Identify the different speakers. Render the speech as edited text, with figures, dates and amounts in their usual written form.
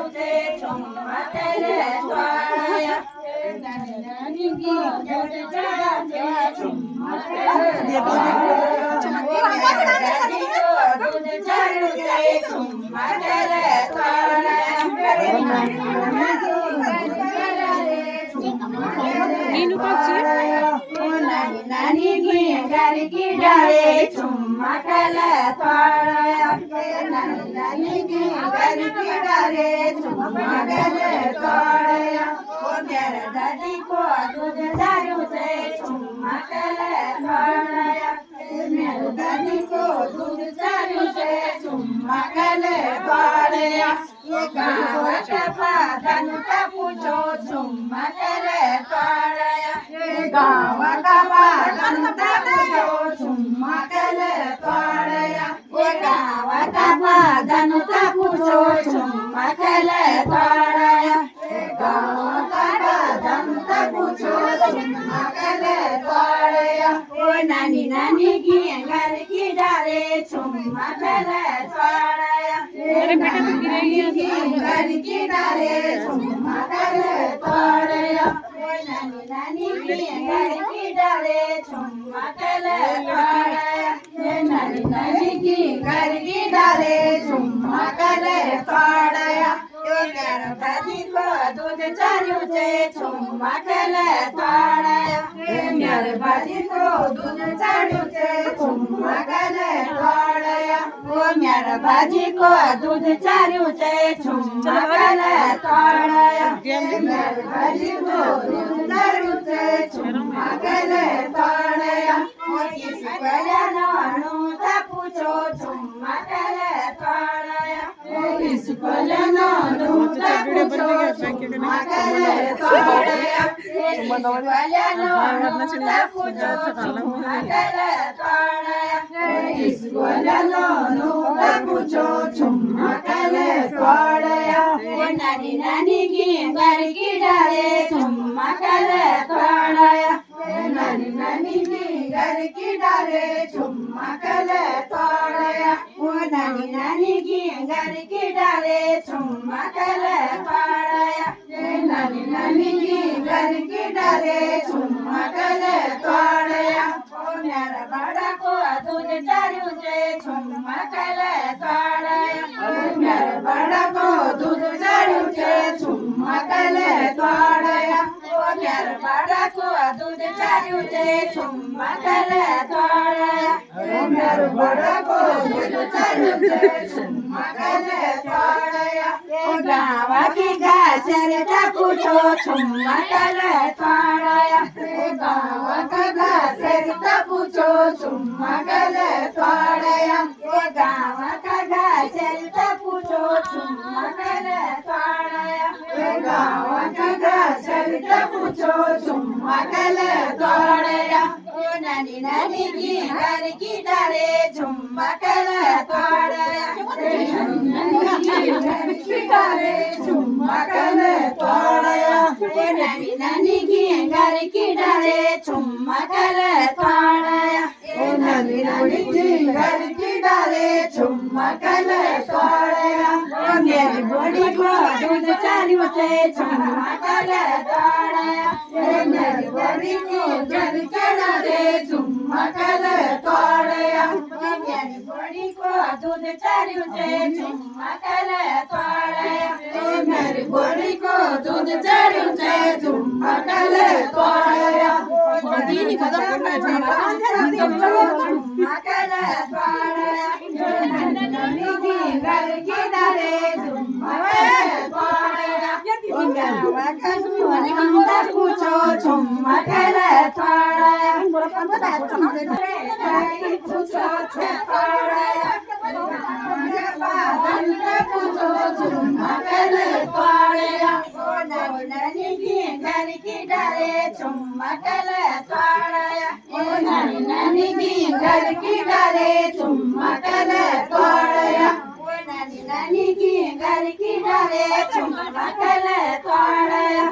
Speaker 1: चारूचे चुम्मकले तोडया नानी दूध चारूचे चुम्मकले दूध चारूचे चुम्मकले तोडया नानी घर की डाले चुम्मकले तोडया नानी घर की डाले चुम्मकले तोडया ओ मेरे दादी को दूध चारू से चुम्मकले तोडया मेरे दादी को दूध चारू से चुम्मकले तोडया गाँव का पादन का पूछो चुम्मकले तोडया गाँव का पादन का पूछो चुम्मकले तोडया गाँव का पादन का पूछो चुम्मकले तोडया गाँव का पादन का पूछो चुम्मकले तोडया नानी नानी की घर की डाले चुम्मकले तोडया घर की डाले चुम्मकले तोडया नानी नानी की घर की डाले चुम्मकले तोडया नानी नानी की घर की डाले चुम्मकले तोडया मेरे दादी को दूध चारू से चुम्मकले तोडया मेरे दादी को दूध चारू से चुम्मकले तोडया मेरे बाजी को दूध चारू से चुम्मकले तोडया मेरे बाजी को दूध चारू से चुम्मकले तोडया किसको लेनो था पूछो चुम्मकले तोडया किसको लेनो था पूछो चुम्मकले तोडया किसको लेनो था पूछो चुम्मकले तोडया किसको लेनो पूछो चुम्मकले तोडया नानी नानी की घर की डाले चुम्मकले तोडया नानी नानी की घर की डाले चुम्मकले तोडया नानी नानी की घर की डाले चुम्मकले तोडया नानी नानी की घर की डाले चुम्मकले तोडया मेरा बड़ा को दूध चारू से चुम्मकले तोडया मेरा बड़ा को दूध चारू से चुम्मकले तोडया मेरा बड़ा को दूध चारू से चुम्मकले तोडया मेरा बड़ा को दूध चारू से चुम्मकले तोडया गाँव की घास रे पूछो चुम्मकले तोडया गाँव का घास रे पूछो चुम्मकले तोडया गाँव का घास रे पूछो चुम्मकले तोडया गाँव का घास रे पूछो चुम्मकले तोडया नानी नानी की घर की डाले चुम्मकले तोडया घर की डाले चुम्मकले तोडया नानी नानी की घर की डाले चुम्मकले तोडया नानी नानी की घर की डाले चुम्मकले तोडया मेरी बड़ी को दूध चारू से चुम्मकले तोडया मेरी बड़ी को घर के डाले चुम्मकले तोडया मेरी बड़ी को दूध चारू से चुम्मकले तोडया मेरी बड़ी को दूध चारू से चुम्मकले तोडया दीनी का चुम्मकले तोडया नानी घर की डाले चुम्मकले तोडया पूछो चुम्मकले तोडया पूछो तोडया पूछो चुम्मकले तोडया नानी घर की डाले चुम्मकले तोडया नानी घर की डाले चुम्मकले तोडया नानी की घर की डाले चुम्मकले तोडया।